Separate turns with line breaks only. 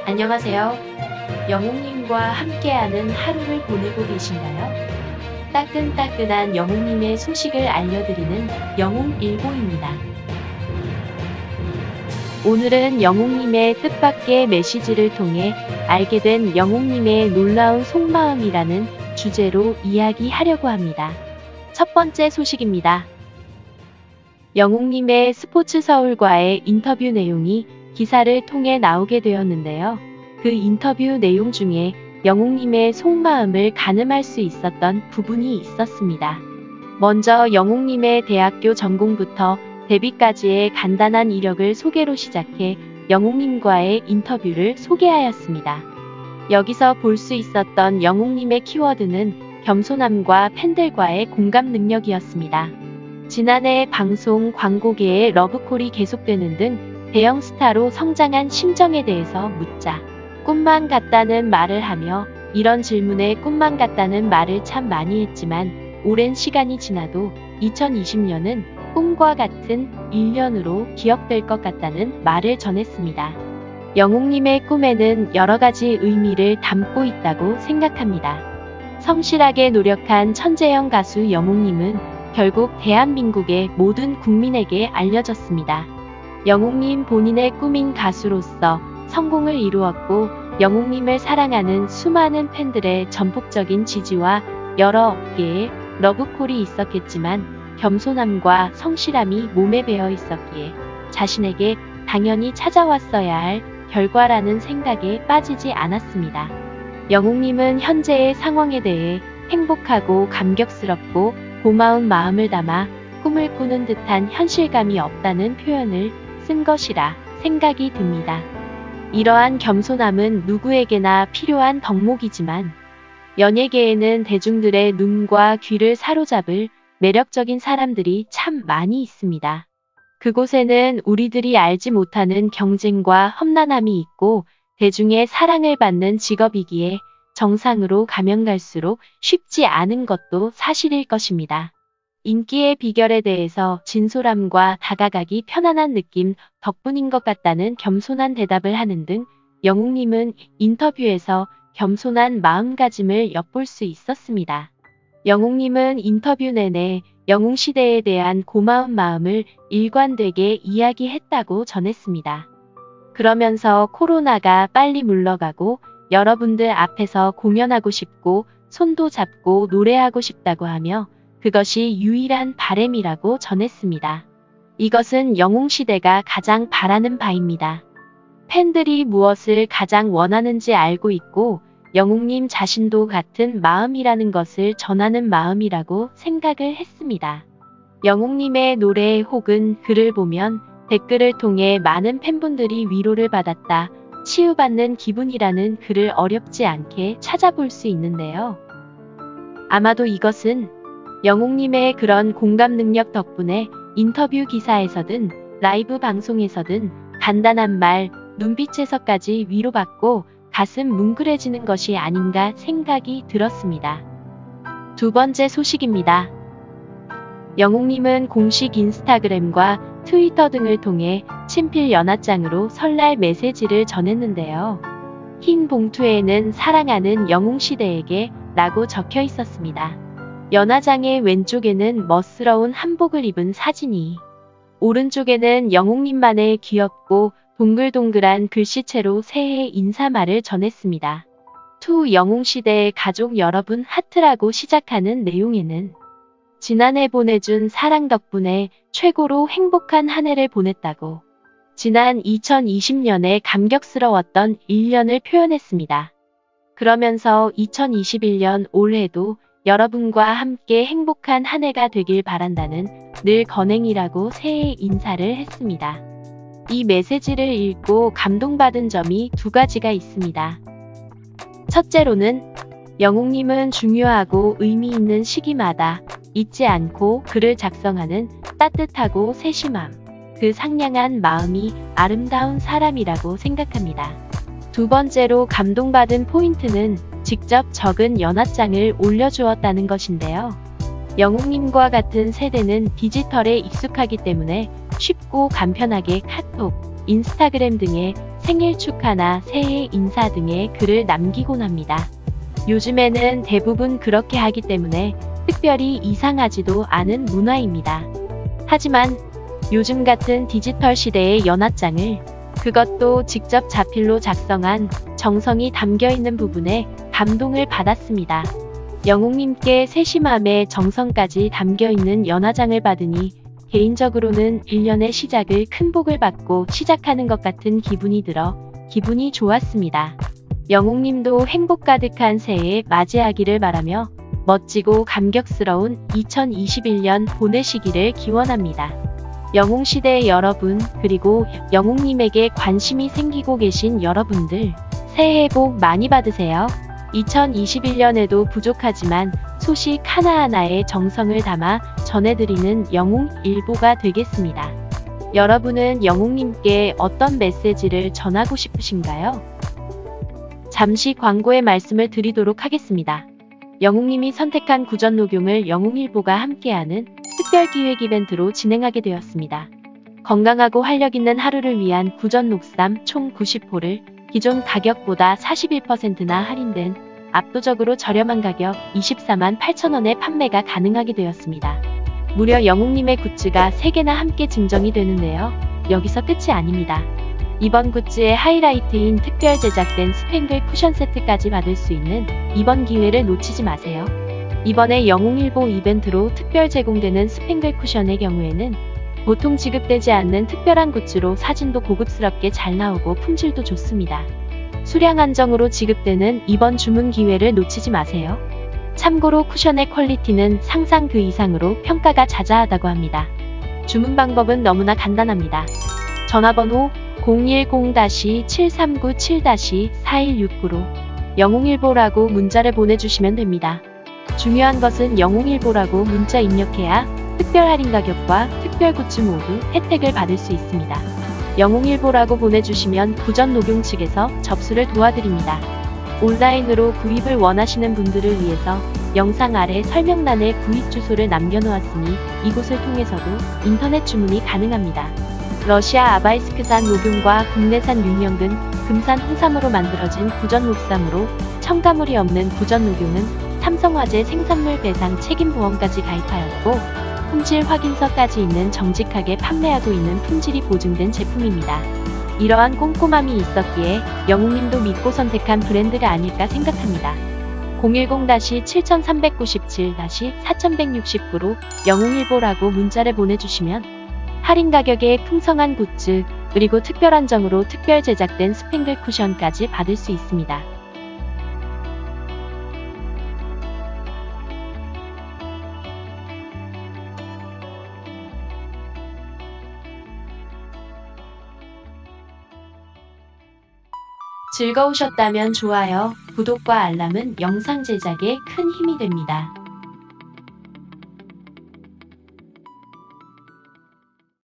안녕하세요. 영웅님과 함께하는 하루를 보내고 계신가요? 따끈따끈한 영웅님의 소식을 알려드리는 영웅일보입니다. 오늘은 영웅님의 뜻밖의 메시지를 통해 알게 된 영웅님의 놀라운 속마음이라는 주제로 이야기하려고 합니다. 첫 번째 소식입니다. 영웅님의 스포츠서울과의 인터뷰 내용이 기사를 통해 나오게 되었는데요. 그 인터뷰 내용 중에 영웅님의 속마음을 가늠할 수 있었던 부분이 있었습니다. 먼저 영웅님의 대학교 전공부터 데뷔까지의 간단한 이력을 소개로 시작해 영웅님과의 인터뷰를 소개하였습니다. 여기서 볼 수 있었던 영웅님의 키워드는 겸손함과 팬들과의 공감 능력이었습니다. 지난해 방송 광고계의 러브콜이 계속되는 등 대형 스타로 성장한 심정에 대해서 묻자 꿈만 같다는 말을 하며 이런 질문에 꿈만 같다는 말을 참 많이 했지만 오랜 시간이 지나도 2020년은 꿈과 같은 1년으로 기억될 것 같다는 말을 전했습니다. 영웅님의 꿈에는 여러 가지 의미를 담고 있다고 생각합니다. 성실하게 노력한 천재형 가수 영웅님은 결국 대한민국의 모든 국민에게 알려졌습니다. 영웅님 본인의 꿈인 가수로서 성공을 이루었고 영웅님을 사랑하는 수많은 팬들의 전폭적인 지지와 여러 개의 러브콜이 있었겠지만 겸손함과 성실함이 몸에 배어 있었기에 자신에게 당연히 찾아왔어야 할 결과라는 생각에 빠지지 않았습니다. 영웅님은 현재의 상황에 대해 행복하고 감격스럽고 고마운 마음을 담아 꿈을 꾸는 듯한 현실감이 없다는 표현을 쓴 것이라 생각이 듭니다. 이러한 겸손함은 누구에게나 필요한 덕목이지만 연예계에는 대중들의 눈과 귀를 사로잡을 매력적인 사람들이 참 많이 있습니다. 그곳에는 우리들이 알지 못하는 경쟁과 험난함이 있고 대중의 사랑을 받는 직업이기에 정상으로 가면 갈수록 쉽지 않은 것도 사실일 것입니다. 인기의 비결에 대해서 진솔함과 다가가기 편안한 느낌 덕분인 것 같다는 겸손한 대답을 하는 등 영웅님은 인터뷰에서 겸손한 마음가짐을 엿볼 수 있었습니다. 영웅님은 인터뷰 내내 영웅시대에 대한 고마운 마음을 일관되게 이야기했다고 전했습니다. 그러면서 코로나가 빨리 물러가고 여러분들 앞에서 공연하고 싶고 손도 잡고 노래하고 싶다고 하며 그것이 유일한 바람이라고 전했습니다. 이것은 영웅시대가 가장 바라는 바입니다. 팬들이 무엇을 가장 원하는지 알고 있고 영웅님 자신도 같은 마음이라는 것을 전하는 마음이라고 생각을 했습니다. 영웅님의 노래 혹은 글을 보면 댓글을 통해 많은 팬분들이 위로를 받았다, 치유받는 기분이라는 글을 어렵지 않게 찾아볼 수 있는데요. 아마도 이것은 영웅님의 그런 공감 능력 덕분에 인터뷰 기사에서든 라이브 방송에서든 간단한 말, 눈빛에서까지 위로받고 가슴 뭉클해지는 것이 아닌가 생각이 들었습니다. 두 번째 소식입니다. 영웅님은 공식 인스타그램과 트위터 등을 통해 친필 연하장으로 설날 메시지를 전했는데요. 흰 봉투에는 사랑하는 영웅시대에게 라고 적혀 있었습니다. 연하장의 왼쪽에는 멋스러운 한복을 입은 사진이, 오른쪽에는 영웅님만의 귀엽고 동글동글한 글씨체로 새해 인사말을 전했습니다. 투 영웅시대의 가족 여러분 하트라고 시작하는 내용에는 지난해 보내준 사랑 덕분에 최고로 행복한 한 해를 보냈다고 지난 2020년에 감격스러웠던 1년을 표현했습니다. 그러면서 2021년 올해도 여러분과 함께 행복한 한 해가 되길 바란다는 늘 건행이라고 새해 인사를 했습니다. 이 메시지를 읽고 감동받은 점이 두 가지가 있습니다. 첫째로는 영웅님은 중요하고 의미 있는 시기마다 잊지 않고 글을 작성하는 따뜻하고 세심함, 그 상냥한 마음이 아름다운 사람이라고 생각합니다. 두 번째로 감동받은 포인트는 직접 적은 연하장을 올려주었다는 것인데요. 영웅님과 같은 세대는 디지털에 익숙하기 때문에 쉽고 간편하게 카톡, 인스타그램 등의 생일 축하나 새해 인사 등의 글을 남기곤 합니다. 요즘에는 대부분 그렇게 하기 때문에 특별히 이상하지도 않은 문화입니다. 하지만 요즘 같은 디지털 시대의 연하장을, 그것도 직접 자필로 작성한 정성이 담겨있는 부분에 감동을 받았습니다. 영웅님께 세심함에 정성까지 담겨있는 연하장을 받으니 개인적으로는 1년의 시작을 큰 복을 받고 시작하는 것 같은 기분이 들어 기분이 좋았습니다. 영웅님도 행복 가득한 새해 맞이하기를 바라며 멋지고 감격스러운 2021년 보내시기를 기원합니다. 영웅시대의 여러분, 그리고 영웅님에게 관심이 생기고 계신 여러분들, 새해 복 많이 받으세요. 2021년에도 부족하지만 소식 하나하나에 정성을 담아 전해드리는 영웅일보가 되겠습니다. 여러분은 영웅님께 어떤 메시지를 전하고 싶으신가요? 잠시 광고의 말씀을 드리도록 하겠습니다. 영웅님이 선택한 구전 녹용을 영웅일보가 함께하는 특별기획 이벤트로 진행하게 되었습니다. 건강하고 활력있는 하루를 위한 구전 녹삼 총 90호를 기존 가격보다 41%나 할인된 압도적으로 저렴한 가격 24만 8천원에 판매가 가능하게 되었습니다. 무려 영웅님의 굿즈가 3개나 함께 증정이 되는데요. 여기서 끝이 아닙니다. 이번 굿즈의 하이라이트인 특별 제작된 스팽글 쿠션 세트까지 받을 수 있는 이번 기회를 놓치지 마세요. 이번에 영웅일보 이벤트로 특별 제공되는 스팽글 쿠션의 경우에는 보통 지급되지 않는 특별한 굿즈로 사진도 고급스럽게 잘 나오고 품질도 좋습니다. 수량 한정으로 지급되는 이번 주문 기회를 놓치지 마세요. 참고로 쿠션의 퀄리티는 상상 그 이상으로 평가가 자자하다고 합니다. 주문 방법은 너무나 간단합니다. 전화번호 010-7397-4169로 영웅일보라고 문자를 보내주시면 됩니다. 중요한 것은 영웅일보라고 문자 입력해야 특별 할인 가격과 특별 굿즈 모두 혜택을 받을 수 있습니다. 영웅일보라고 보내주시면 구전 녹용 측에서 접수를 도와드립니다. 온라인으로 구입을 원하시는 분들을 위해서 영상 아래 설명란에 구입 주소를 남겨놓았으니 이곳을 통해서도 인터넷 주문이 가능합니다. 러시아 아바이스크산 녹용과 국내산 윤영근, 금산 홍삼으로 만들어진 구전 녹삼으로 첨가물이 없는 구전 녹용은 삼성화재 생산물 배상 책임보험까지 가입하였고 품질 확인서까지 있는 정직하게 판매하고 있는 품질이 보증된 제품입니다. 이러한 꼼꼼함이 있었기에 영웅님도 믿고 선택한 브랜드가 아닐까 생각합니다. 010-7397-4169로 영웅일보라고 문자를 보내주시면 할인 가격에 풍성한 굿즈, 그리고 특별 한정으로 특별 제작된 스팽글 쿠션까지 받을 수 있습니다. 즐거우셨다면 좋아요, 구독과 알람은 영상 제작에 큰 힘이 됩니다.